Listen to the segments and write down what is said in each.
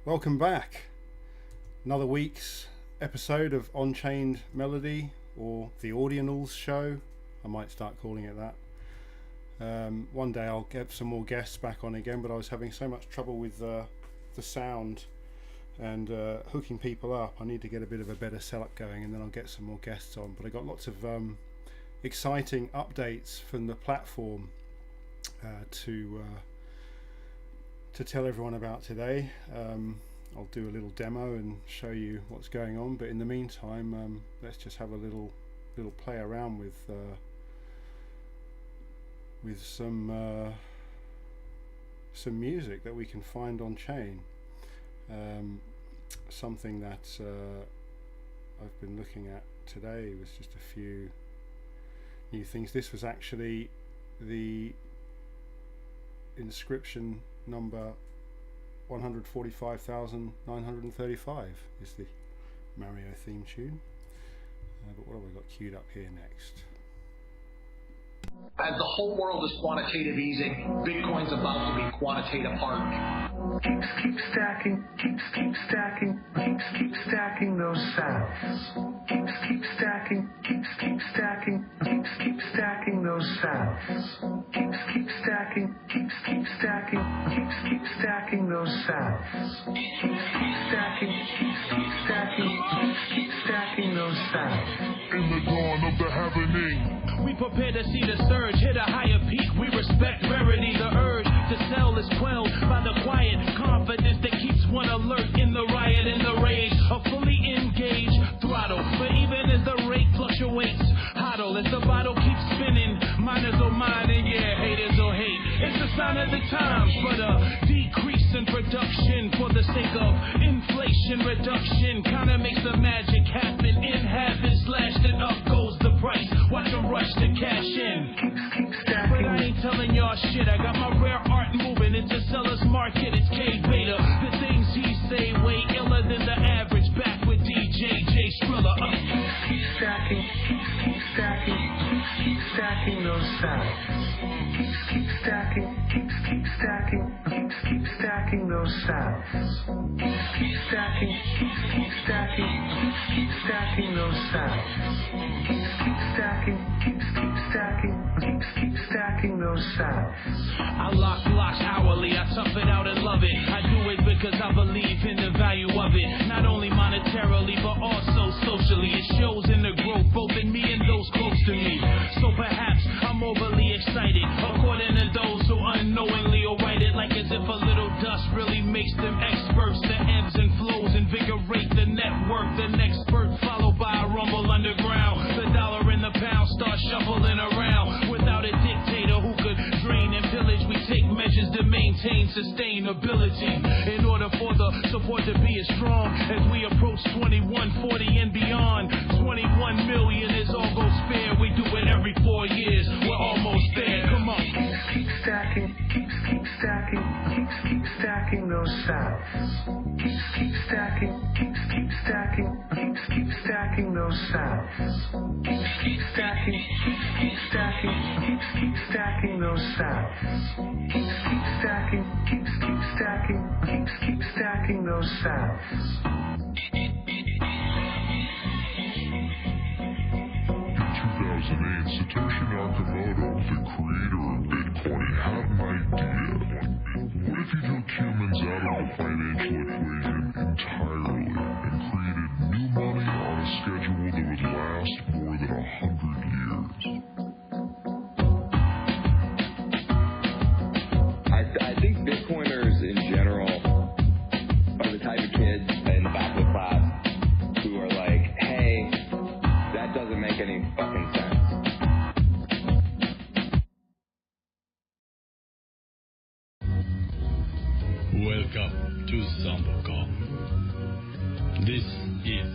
Welcome back. Another week's episode of On-Chained Melody, or the Audionals show. I might start calling it that. One day I'll get some more guests back on again, but I was having so much trouble with the sound and hooking people up. I need to get a bit of a better setup going, and then I'll get some more guests on. But I got lots of exciting updates from the platform to tell everyone about today. I'll do a little demo and show you what's going on, but in the meantime, let's just have a little play around with some music that we can find on chain. Something that I've been looking at today was just a few new things. This was actually the inscription number 145,935 is the Mario theme tune. But what have I got queued up here next? As the whole world is quantitative easing, Bitcoin's about to be quantitative hardening. Keep stacking, keep stacking, keep stacking those sats. Keep stacking, keep stacking, keep stacking those sats. Keep stacking, keep stacking, keep stacking those sats. Keep stacking, keep stacking those sats. In the dawn of the happening, we prepare to see the surge hit a higher peak. We respect rarity. The urge to sell is quelled by the quiet confidence that keeps one alert in the riot and the rage. A fully engaged throttle, but even as the rate fluctuates, hodl as the bottle keeps spinning. Miners will mine and yeah, haters will hate. It's the sign of the times, but a decrease in production for the sake of inflation reduction kinda makes the magic happen. In habits slashed and up goes the price. Watch them rush to cash in. But I ain't telling y'all shit. I got my rare art moving. It's a seller's market. It's K-Beta. The things he say way iller than the average. Back with DJ J Skrilla. Keep stacking, keep stacking those sats. Keep stacking, keep stacking those sats. Keep stacking, keep stacking those sats. Keep stacking, keep stacking those sats. I lock blocks hourly, I tough it out and love it. I do it because I believe in the value of it. Not only monetarily, but also socially. It shows in the growth, both in me and those close to me. So perhaps I'm overly excited, according to those who unknowingly will write it like as if a little dust really makes them experts. The ebbs and flows invigorate the network. The next spurt followed by a rumble underground. The dollar and the pound start shuffling around. Without a dictator who could drain and pillage, we take measures to maintain sustainability. In order for the support to be as strong as we approach 2140 and beyond. 21 million is all goes fair. We do it every 4 years. We're almost there. Come on. Keep stacking, keep stacking those sats. Keep stacking, keep stacking those sats. Keep stacking, keep stacking those sats. Keep stacking, keep stacking those sats. 2008, Satoshi Nakamoto, the creator of Bitcoin, had an idea. What if you took humans out of the financial equation entirely and created new money on a schedule that would last more than 100 years? I think Bitcoiners in general to Zambocom. This is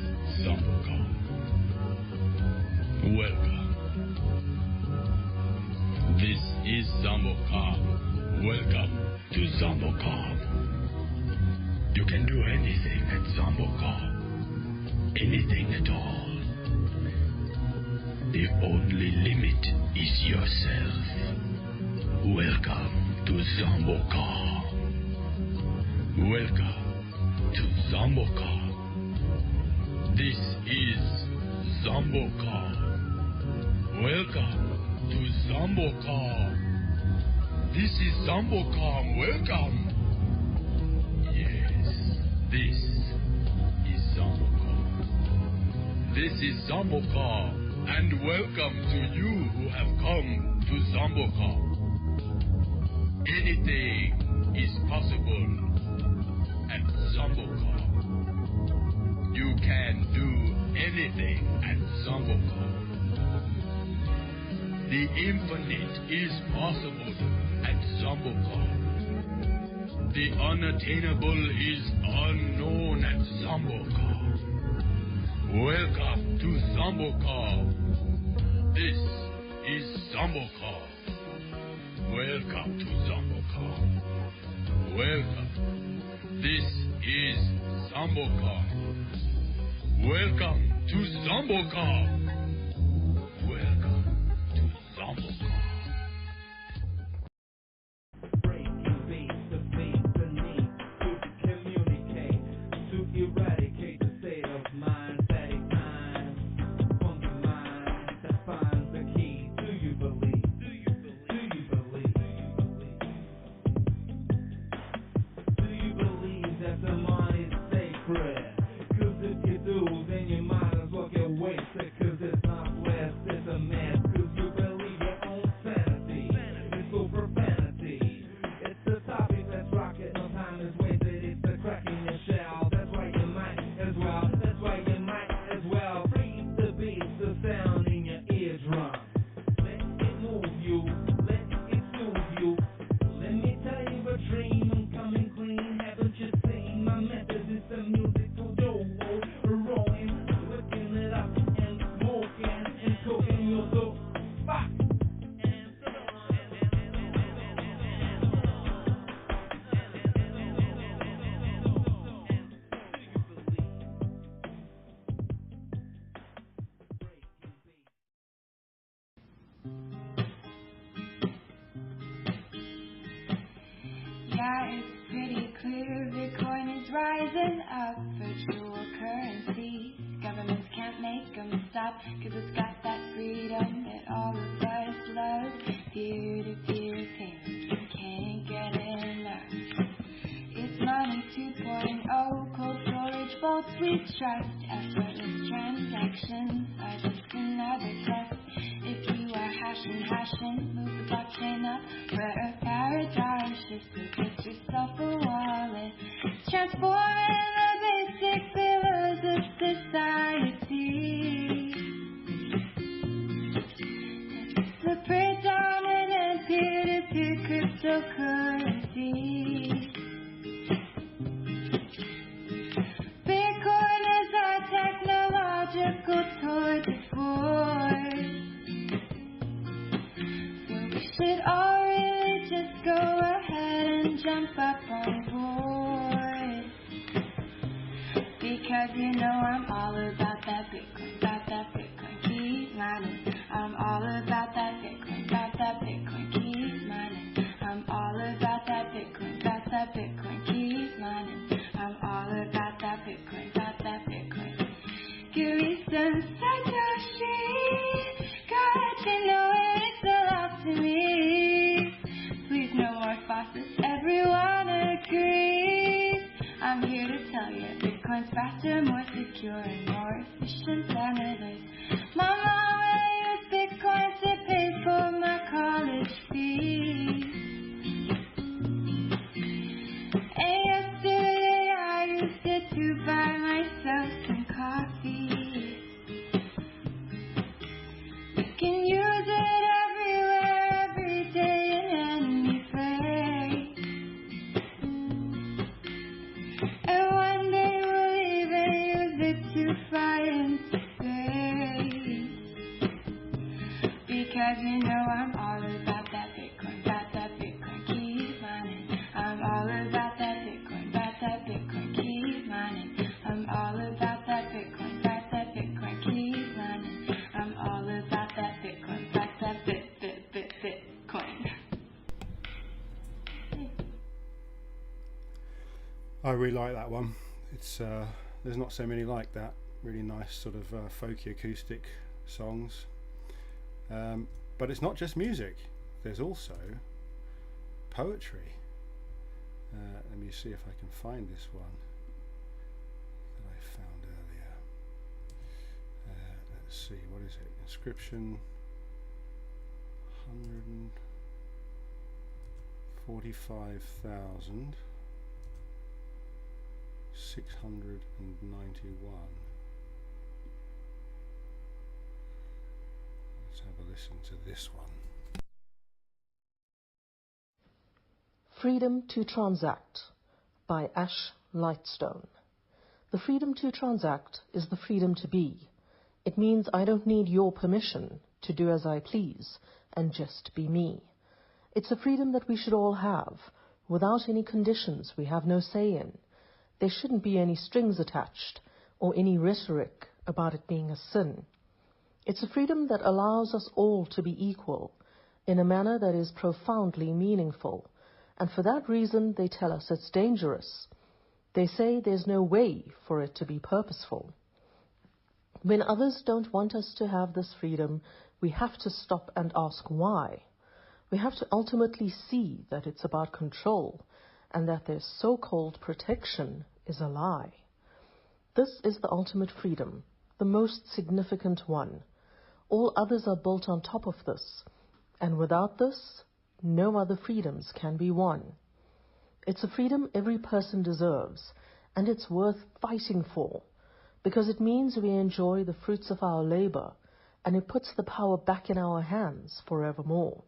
Zambocom. Welcome. This is Zambocom. Welcome to Zambocom. You can do anything at Zambocom. Anything at all. The only limit is yourself. Welcome to Zambocom. Welcome to Zambocom. This is Zambocom. Welcome to Zambocom. This is Zambocom. Welcome. Yes, this is Zambocom. This is Zambocom. And welcome to you who have come to Zambocom. Anything is possible at Zambocom. You can do anything at Zambocom. The infinite is possible at Zambocom. The unattainable is unknown at Zambocom. Welcome to Zambocom. This is Zambocom. Welcome to Zambocom. Welcome. This is Zambocom. Welcome to Zambocom. Welcome to Zambocom. Yeah, it's pretty clear Bitcoin is rising up. Virtual currencies, governments can't make them stop, cause it's got that freedom that all of us love. Peer-to-peer payments, you can't get enough. It's money 2.0, cold storage vaults we trust. Effortless transactions are just another test. If you are hashing, move the blockchain up. We're a paradigm shift, so get yourself a wallet. Transforming the basic pillars of society. It's the predominant peer-to-peer cryptocurrency. Bitcoin is our technological tour de force. Should all really just go ahead and jump up on board. Because you know I'm all about that Bitcoin, keep mining. I'm all about that Bitcoin, keep mining. I'm all about that Bitcoin, keep mining. I'm all about that Bitcoin, Give me some Satoshi, got to know it's a lot to me. Please no more faucets, everyone agrees. I'm here to tell you, Bitcoin's faster, more secure, and more efficient than it is. My mom used Bitcoin to pay for my college fees. And yesterday I used it to buy myself some coffee. You can use it everywhere, every day, in any place. defiant face. Because you know I'm all about that Bitcoin, keep mining. I'm all about that Bitcoin, keep mining. I'm all about that Bitcoin, keep mining. I'm all about that Bitcoin, Bitcoin. I really like that one. It's there's not so many like that. Really nice sort of folky acoustic songs. But it's not just music. There's also poetry. Let me see if I can find this one that I found earlier. Let's see, what is it? Inscription 145,691. Let's have a listen to this one. Freedom to Transact by Ash Lightstone. The freedom to transact is the freedom to be. It means I don't need your permission to do as I please and just be me. It's a freedom that we should all have, without any conditions we have no say in. There shouldn't be any strings attached or any rhetoric about it being a sin. It's a freedom that allows us all to be equal in a manner that is profoundly meaningful. And for that reason, they tell us it's dangerous. They say there's no way for it to be purposeful. When others don't want us to have this freedom, we have to stop and ask why. We have to ultimately see that it's about control and that their so-called protection is a lie. This is the ultimate freedom, the most significant one. All others are built on top of this, and without this, no other freedoms can be won. It's a freedom every person deserves, and it's worth fighting for, because it means we enjoy the fruits of our labor, and it puts the power back in our hands forevermore.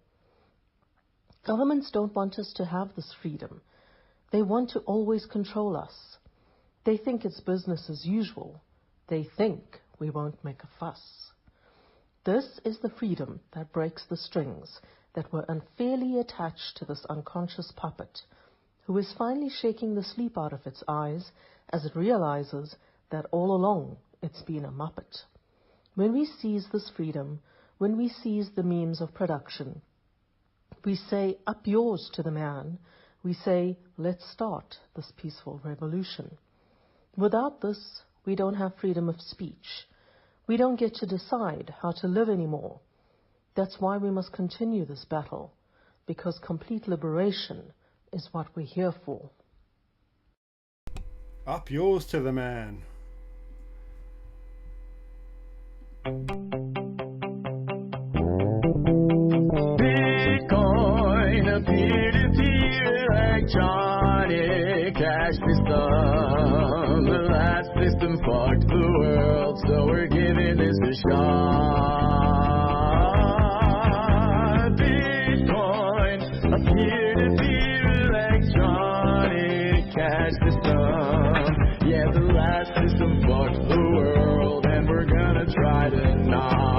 Governments don't want us to have this freedom. They want to always control us. They think it's business as usual. They think we won't make a fuss. This is the freedom that breaks the strings that were unfairly attached to this unconscious puppet, who is finally shaking the sleep out of its eyes as it realizes that all along it's been a muppet. When we seize this freedom, when we seize the means of production, we say, up yours to the man. We say, let's start this peaceful revolution. Without this, we don't have freedom of speech. We don't get to decide how to live anymore. That's why we must continue this battle, because complete liberation is what we're here for. Up yours to the man. Bitcoin, a peer-to-peer electronic cash system. The last system fucked the world, so we're giving this a shot. Bitcoin, a peer-to-peer electronic cash system. Yeah, the last system fucked the world, and we're gonna try to not.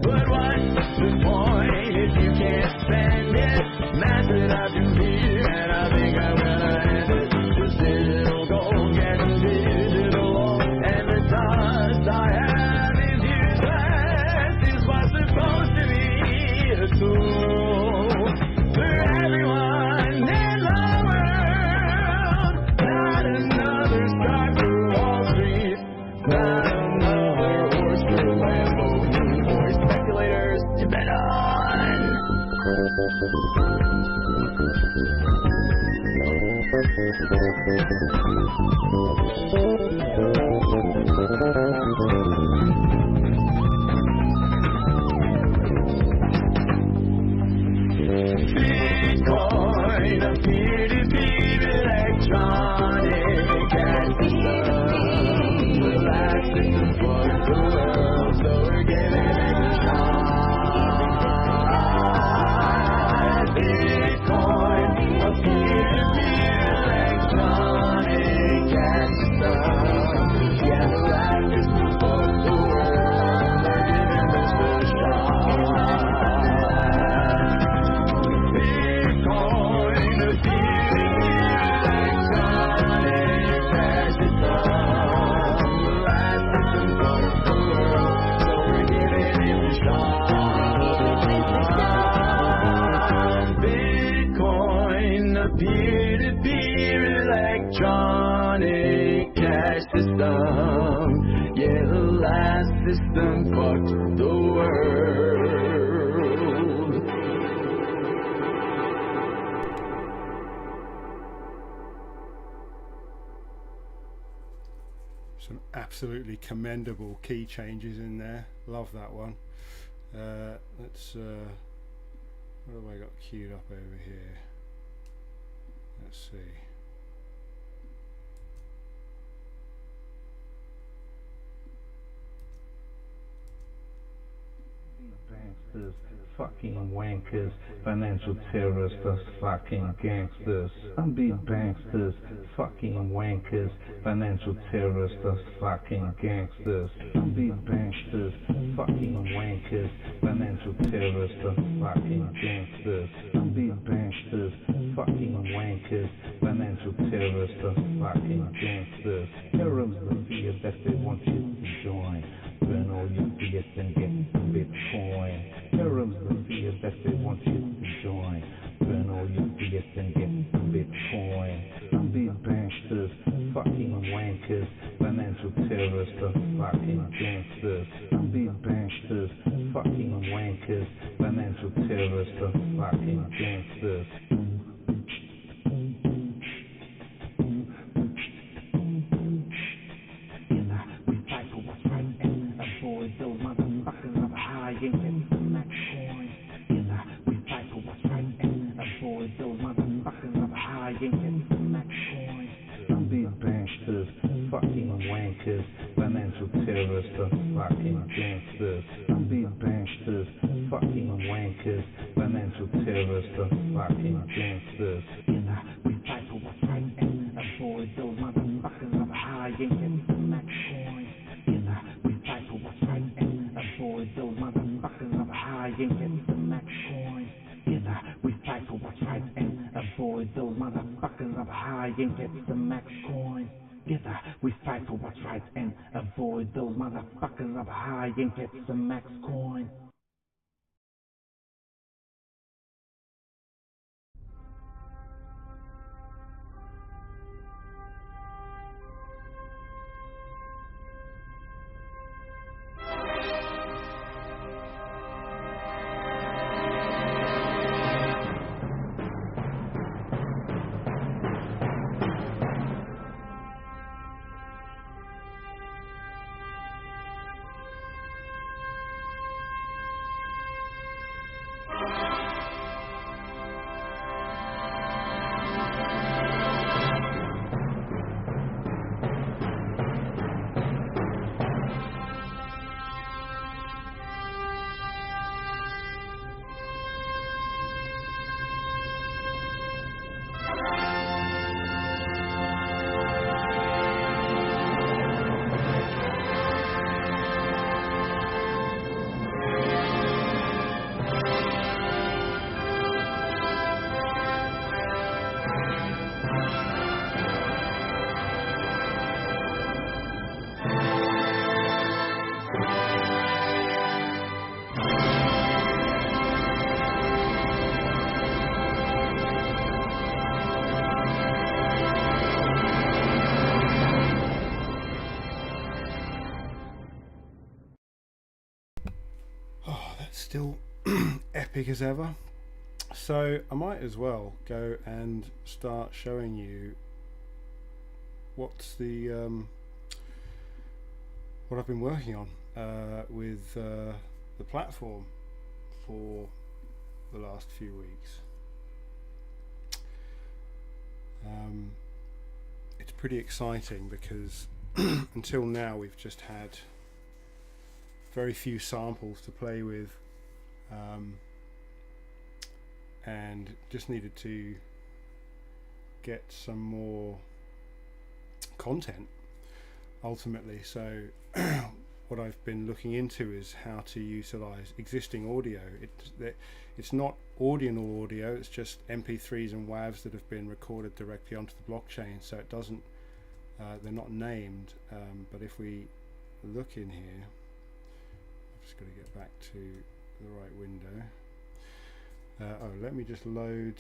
But what's the point if you can't spend it? Math it out to me, and I think I'm gonna end it. This digital gold getting digital, and the dust I have is useless. Is what's supposed to be a tool for everyone in the world. Not another stock for Wall Street, not another horse for Lambo. Boy, speculators, you bet on. Bitcoin, a peer-to-peer electronic cash system. The last system for the world, so we're giving it a shot. Bitcoin, a peer-to-peer electronic cash system. electronic cash system. Yeah, the last system fucked the world. Some absolutely commendable key changes in there. Love that one. Let's what have I got queued up over here? Let's see. Banksters, fucking wankers, financial terrorists, us fucking gangsters. I'm beat banksters, fucking wankers, financial terrorists, us fucking gangsters. I'm beat banksters, fucking wankers, financial terrorists, us fucking gangsters. I'm beat banksters, fucking wankers, financial terrorists, us fucking gangsters. Terrorists the fear that they want you to join. Burn all your fears and get Bitcoin. Terrorists the fear that they want you to join. Burn all your fears and get Bitcoin. Some beat banksters, fucking wankers, financial terrorists, the fucking gangsters. Some beat banksters, fucking wankers, financial terrorists, the fucking gangsters. We fight for what's right and avoid those motherfuckers up high and get the max coin. We fight for what's right and avoid those motherfuckers up high and get the max coin. Some beat banksters, fucking wankers, financial terrorists, the fucking gangsters. Some beat banksters, fucking wankers, financial terrorists, the fucking gangsters. We fight for what's right and avoid those motherfuckers up high and get the max coin. We fight for what's right and avoid those motherfuckers up high and get the max coin. We fight for what's right and avoid those motherfuckers up high and get the max coin. We fight for what's right and avoid those motherfuckers up high and get the max coin. Still epic as ever. So I might as well go and start showing you what's the what I've been working on with the platform for the last few weeks. It's pretty exciting because until now we've just had very few samples to play with, and just needed to get some more content ultimately. So what I've been looking into is how to utilize existing audio. It's not Audional audio, it's just MP3s and WAVs that have been recorded directly onto the blockchain, so it doesn't they're not named, but if we look in here, I've just got to get back to the right window. Oh, let me just load.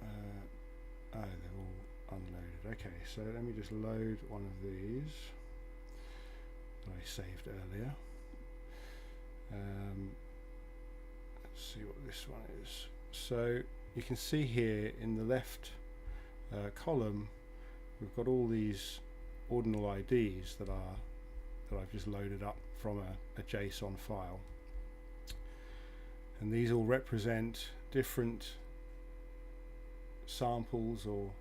Oh, they're all unloaded. Okay, so let me just load one of these that I saved earlier. Let's see what this one is. So you can see here in the left column, we've got all these ordinal IDs that I've just loaded up from a JSON file, and these all represent different samples or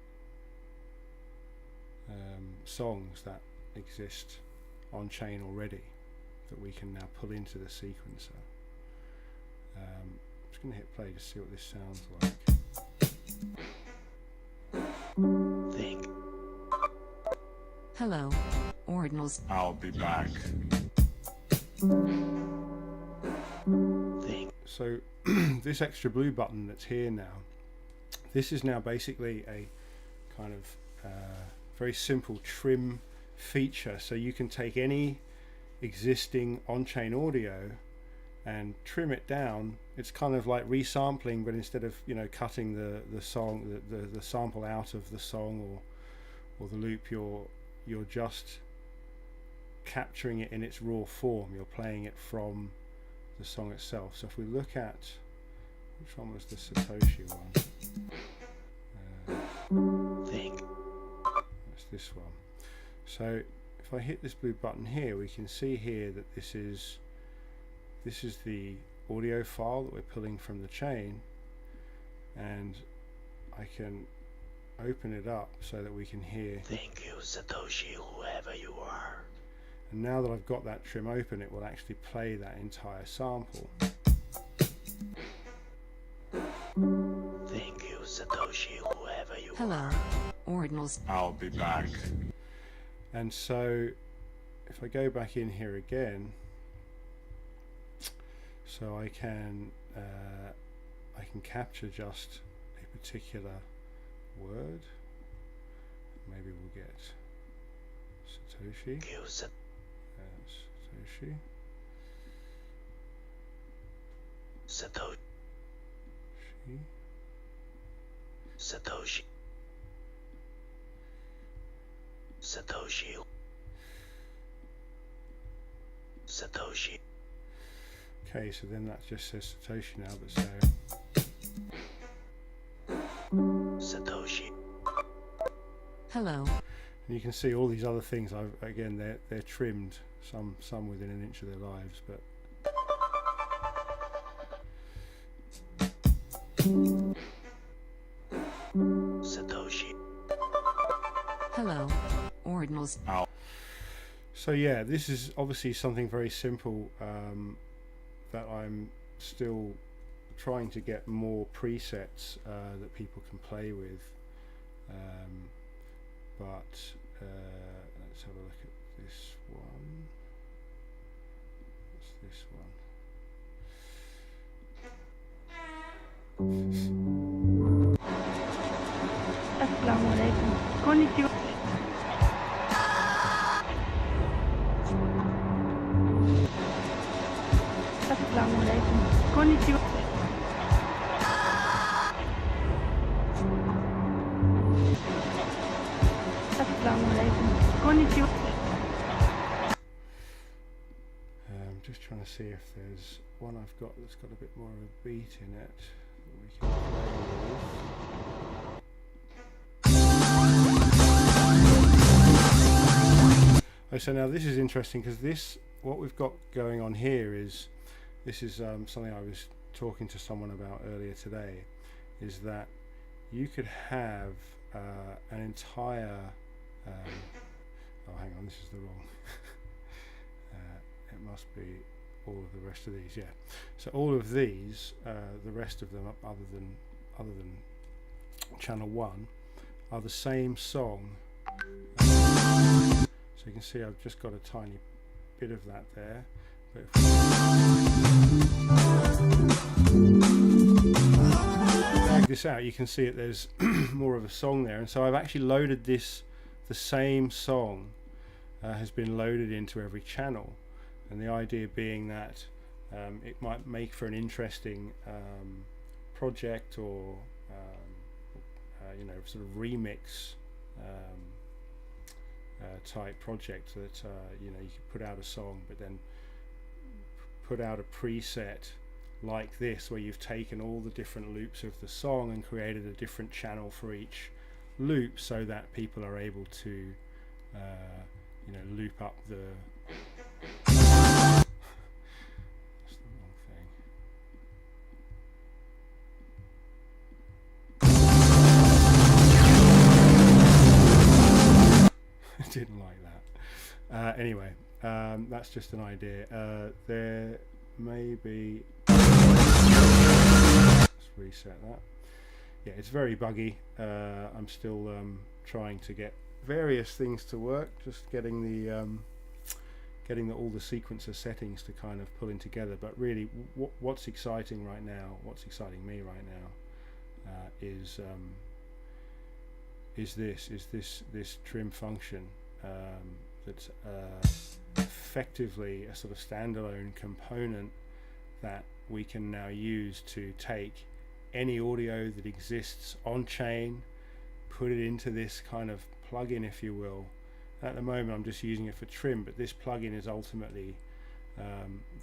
songs that exist on chain already that we can now pull into the sequencer. I'm just going to hit play to see what this sounds like. Think. Hello, Ordinals. I'll be back. Think. So this extra blue button that's here now, this is now basically a kind of very simple trim feature. So you can take any existing on-chain audio and trim it down. It's kind of like resampling, but instead of, you know, cutting the song, the sample out of the song or the loop, you're just capturing it in its raw form. You're playing it from the song itself. So if we look at, which one was the Satoshi one? Think. That's this one. So if I hit this blue button here, we can see here that this is the audio file that we're pulling from the chain, and I can open it up so that we can hear. Thank you, Satoshi, whoever you are. And now that I've got that trim open, it will actually play that entire sample. Thank you, Satoshi, whoever you are. Hello, Ordinals. I'll be back. And so if I go back in here again, so I can capture just a particular word. Maybe we'll get Satoshi. Satoshi. Satoshi. Satoshi. Satoshi. Okay, so then that just says Satoshi now, but so Satoshi. Hello. and you can see all these other things. Again, they're trimmed, some within an inch of their lives, but Satoshi. Hello, Ordinals. so yeah, this is obviously something very simple that I'm still trying to get more presets that people can play with, but let's have a look at this one. What's this one? Assalamu alaikum. Konnichiwa. Assalamu alaikum. Konnichiwa. Assalamu alaikum. Konnichiwa. Just trying to see if there's one I've got that's got a bit more of a beat in it that we can play with. Oh, so now this is interesting, because what we've got going on here is, this is something I was talking to someone about earlier today, is that you could have an entire oh, hang on, this is the wrong it must be all of the rest of these, yeah. So all of these, the rest of them, other than channel 1, are the same song. So you can see I've just got a tiny bit of that there. But if we drag this out, you can see that there's more of a song there. And so I've actually loaded this, the same song has been loaded into every channel. And the idea being that it might make for an interesting project, or you know, sort of remix type project that you know, you could put out a song but then put out a preset like this where you've taken all the different loops of the song and created a different channel for each loop, so that people are able to you know, loop up the that's the wrong thing. Didn't like that. Anyway, that's just an idea. There may be, let's reset that. Yeah, it's very buggy. I'm still trying to get various things to work, just getting the all the sequencer settings to kind of pulling together. But really, what's exciting right now, what's exciting me right now, is this trim function that's effectively a sort of standalone component that we can now use to take any audio that exists on chain, put it into this kind of plugin, if you will. At the moment I'm just using it for trim, but this plugin is ultimately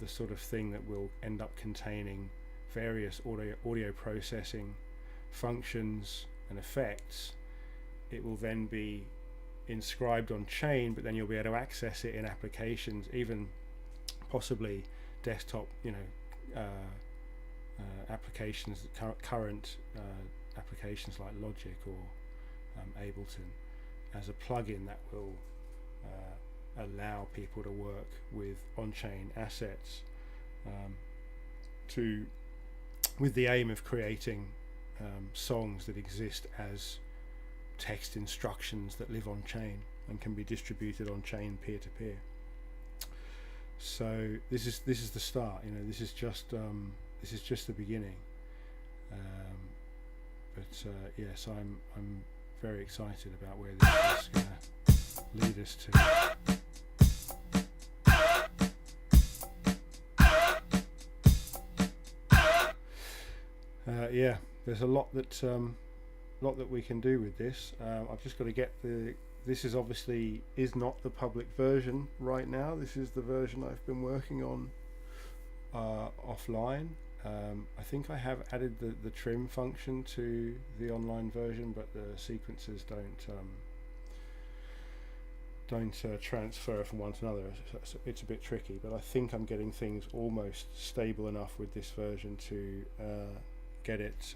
the sort of thing that will end up containing various audio processing functions and effects. It will then be inscribed on chain, but then you'll be able to access it in applications, even possibly desktop, you know, applications, current applications like Logic or Ableton, as a plugin that will allow people to work with on-chain assets with the aim of creating songs that exist as text instructions that live on chain and can be distributed on chain peer-to-peer. So this is the start. You know, this is just the beginning. But yes, I'm very excited about where this is going to lead us to. Yeah, there's a lot that we can do with this. I've just got to get this is obviously not the public version right now. This is the version I've been working on offline. I think I have added the trim function to the online version, but the sequencers don't transfer from one to another. It's a bit tricky, but I think I'm getting things almost stable enough with this version to get it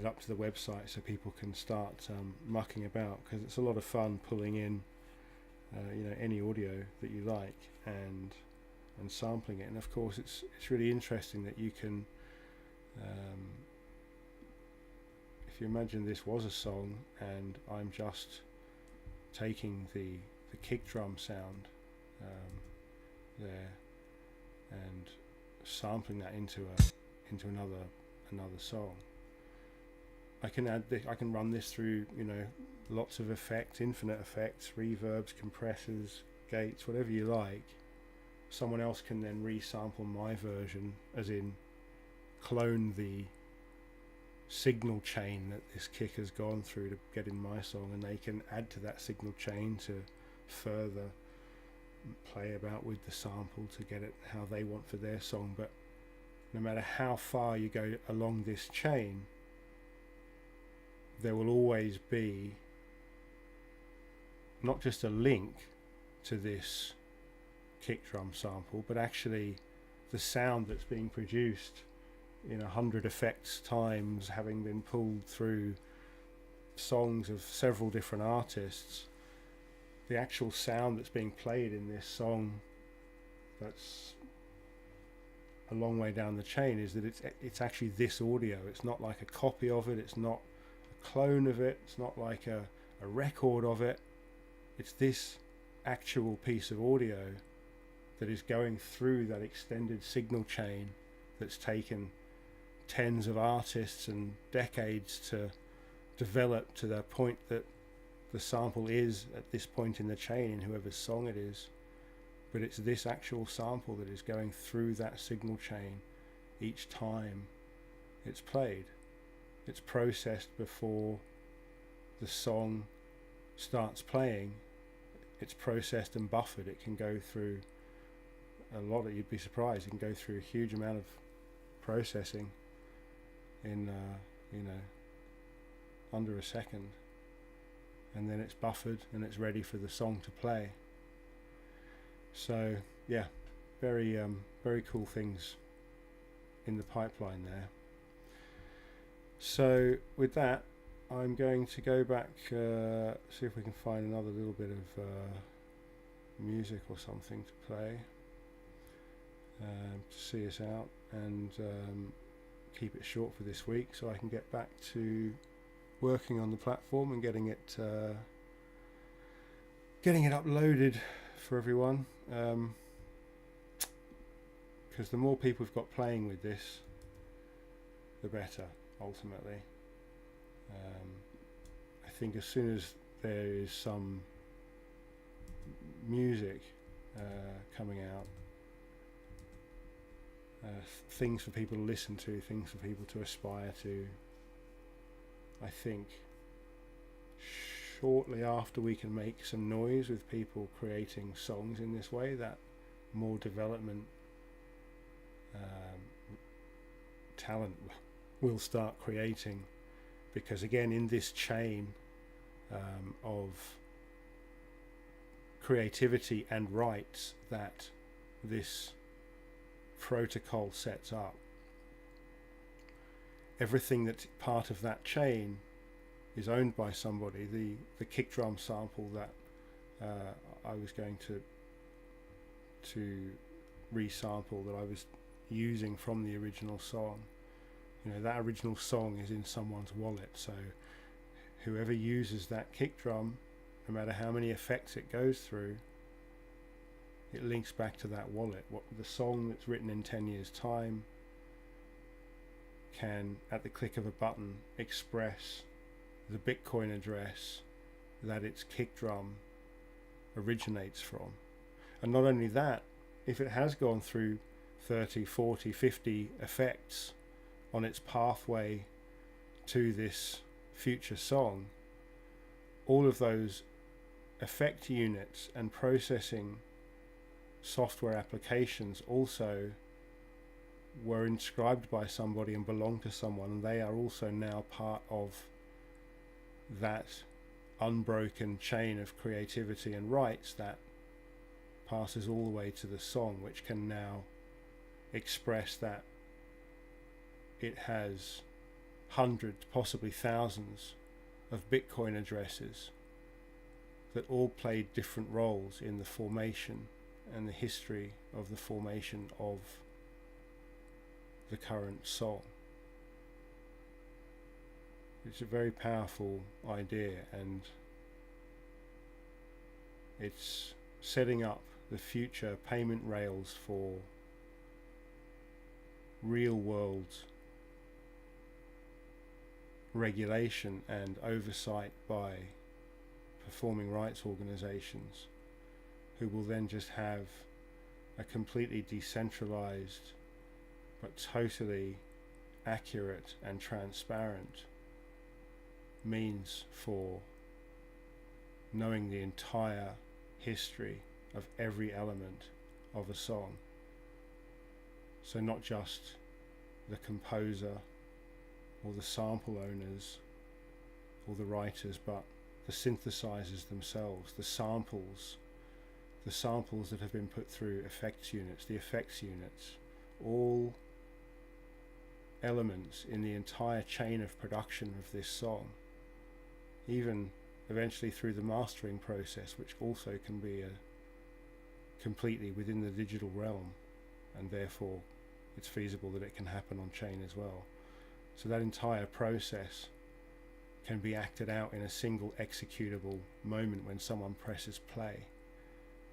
up to the website so people can start mucking about, because it's a lot of fun pulling in you know, any audio that you like and sampling it. And of course it's really interesting that you can if you imagine this was a song and I'm just taking the kick drum sound there and sampling that into another song, I can run this through, you know, lots of effects, infinite effects, reverbs, compressors, gates, whatever you like. Someone else can then resample my version, as in clone the signal chain that this kick has gone through to get in my song, and they can add to that signal chain to further play about with the sample to get it how they want for their song. But no matter how far you go along this chain, there will always be not just a link to this kick drum sample, but actually the sound that's being produced in 100 effects times, having been pulled through songs of several different artists. The actual sound that's being played in this song, that's a long way down the chain, is that it's actually this audio. It's not like a copy of it, it's not a clone of it, it's not like a record of it. It's this actual piece of audio that is going through that extended signal chain that's taken tens of artists and decades to develop to the point that the sample is at this point in the chain in whoever's song it is. But it's this actual sample that is going through that signal chain each time it's played. It's processed before the song starts playing, it's processed and buffered. It can go through a lot of, you'd be surprised, it can go through a huge amount of processing in under a second, and then it's buffered and it's ready for the song to play. So yeah, very cool things in the pipeline there. So with that, I'm going to go back, see if we can find another little bit of music or something to play to see us out, and keep it short for this week so I can get back to working on the platform and getting it uploaded for everyone, because the more people we've got playing with this, the better ultimately. I think as soon as there is some music coming out, things for people to listen to, things for people to aspire to, I think shortly after we can make some noise with people creating songs in this way, that more development talent will start creating, because again, in this chain of creativity and rights that this protocol sets up, everything that's part of that chain is owned by somebody. The kick drum sample that I was going to resample, that I was using from the original song, that original song is in someone's wallet, so whoever uses that kick drum, no matter how many effects it goes through, it links back to that wallet. What the song that's written in 10 years time can, at the click of a button, express the Bitcoin address that its kick drum originates from. And not only that, if it has gone through 30, 40, 50 effects on its pathway to this future song, all of those effect units and processing software applications also were inscribed by somebody and belong to someone, and they are also now part of that unbroken chain of creativity and rights that passes all the way to the song, which can now express that it has hundreds, possibly thousands of Bitcoin addresses that all played different roles in the formation and the history of the formation of the current song. It's a very powerful idea, and it's setting up the future payment rails for real world regulation and oversight by performing rights organizations, who will then just have a completely decentralized but totally accurate and transparent means for knowing the entire history of every element of a song. So not just the composer or the sample owners or the writers, but the synthesizers themselves, the samples that have been put through effects units, the effects units, all elements in the entire chain of production of this song, even eventually through the mastering process, which also can be completely within the digital realm, and therefore it's feasible that it can happen on chain as well. So that entire process can be acted out in a single executable moment when someone presses play,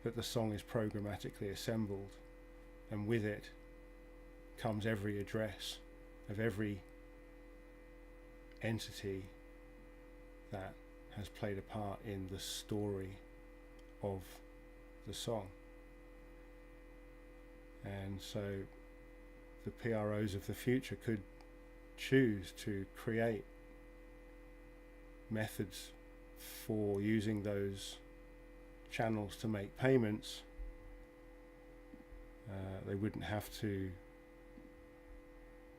that the song is programmatically assembled, and with it comes every address of every entity that has played a part in the story of the song. And so the PROs of the future could choose to create methods for using those channels to make payments, they wouldn't have to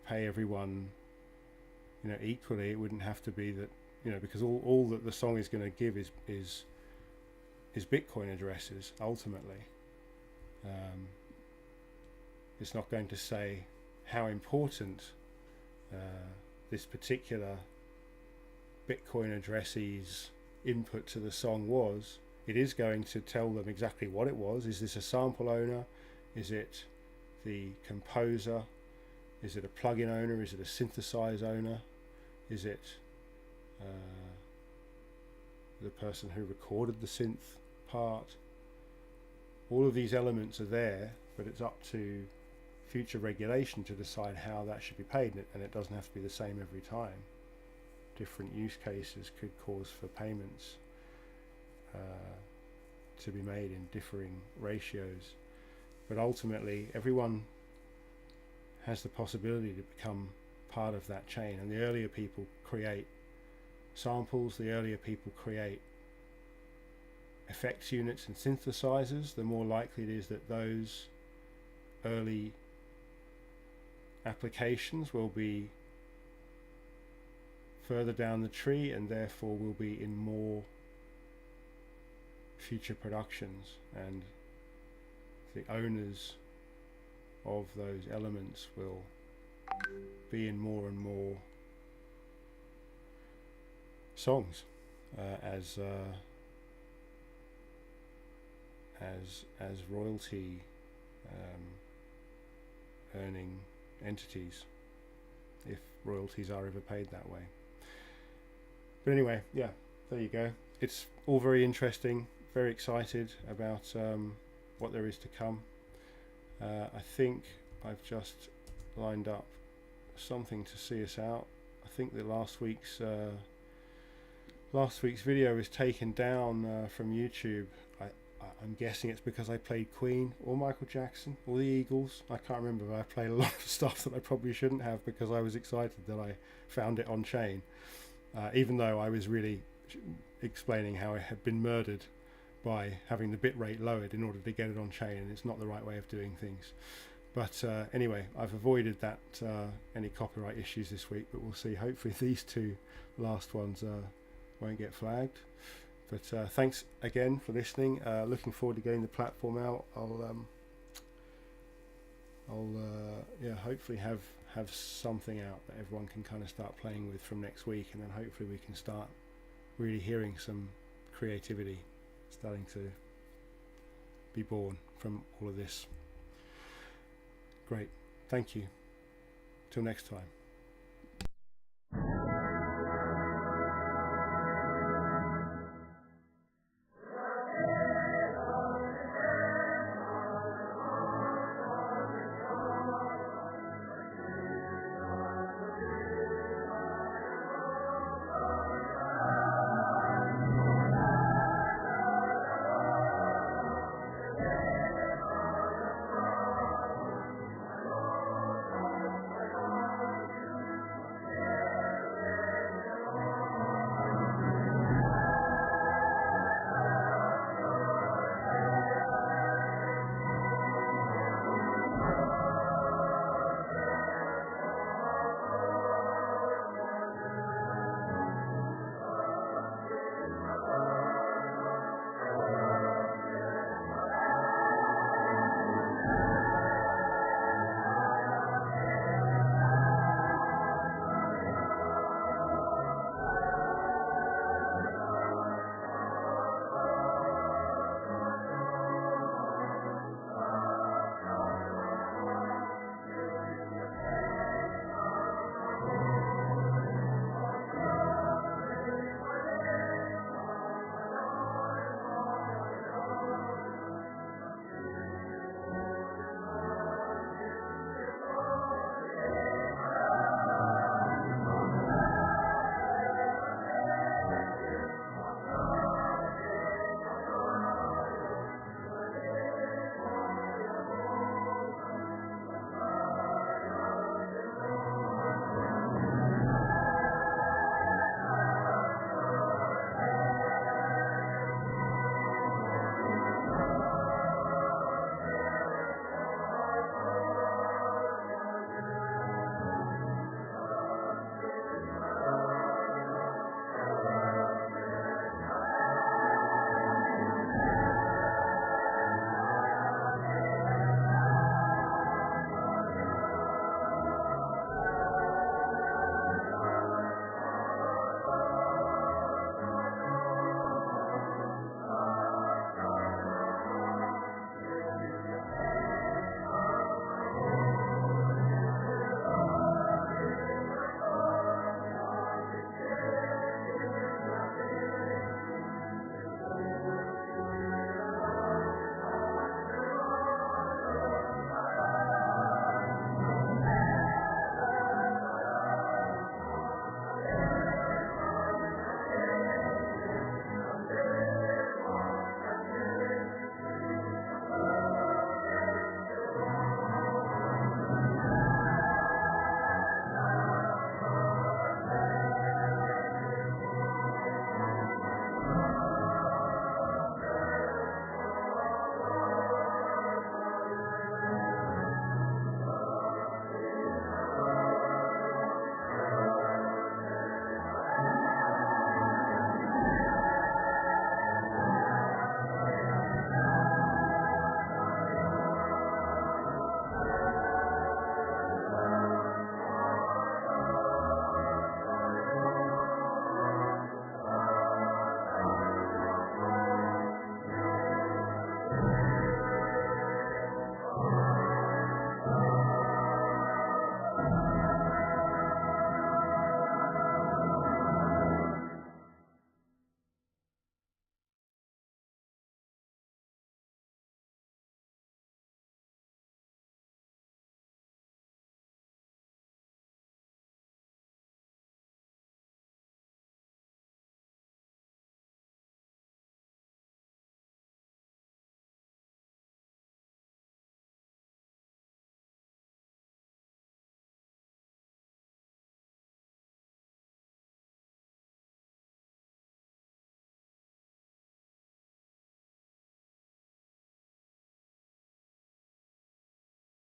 pay everyone, you know, equally. It wouldn't have to be that, you know, because all that the song is going to give is Bitcoin addresses ultimately. It's not going to say how important this particular Bitcoin addressee's input to the song was. It is going to tell them exactly what it was. Is this a sample owner? Is it the composer? Is it a plugin owner? Is it a synthesize owner? Is it the person who recorded the synth part? All of these elements are there, but it's up to future regulation to decide how that should be paid, and it doesn't have to be the same every time. Different use cases could cause for payments to be made in differing ratios, but ultimately everyone has the possibility to become part of that chain. And the earlier people create samples, the earlier people create effects units and synthesizers, the more likely it is that those early applications will be further down the tree and therefore will be in more future productions, and the owners of those elements will be in more and more songs as royalty earning entities, if royalties are ever paid that way. But anyway, yeah, there you go. It's all very interesting, very excited about what there is to come. I think I've just lined up something to see us out. I think that last week's video was taken down from YouTube. I'm guessing it's because I played Queen or Michael Jackson or the Eagles. I can't remember, but I played a lot of stuff that I probably shouldn't have because I was excited that I found it on chain, even though I was really explaining how it had been murdered by having the bitrate lowered in order to get it on chain, and it's not the right way of doing things. But anyway, I've avoided that any copyright issues this week, but we'll see. Hopefully these two last ones won't get flagged. But thanks again for listening. Looking forward to getting the platform out. I'll hopefully have something out that everyone can kind of start playing with from next week, and then hopefully we can start really hearing some creativity starting to be born from all of this. Great. Thank you. Till next time.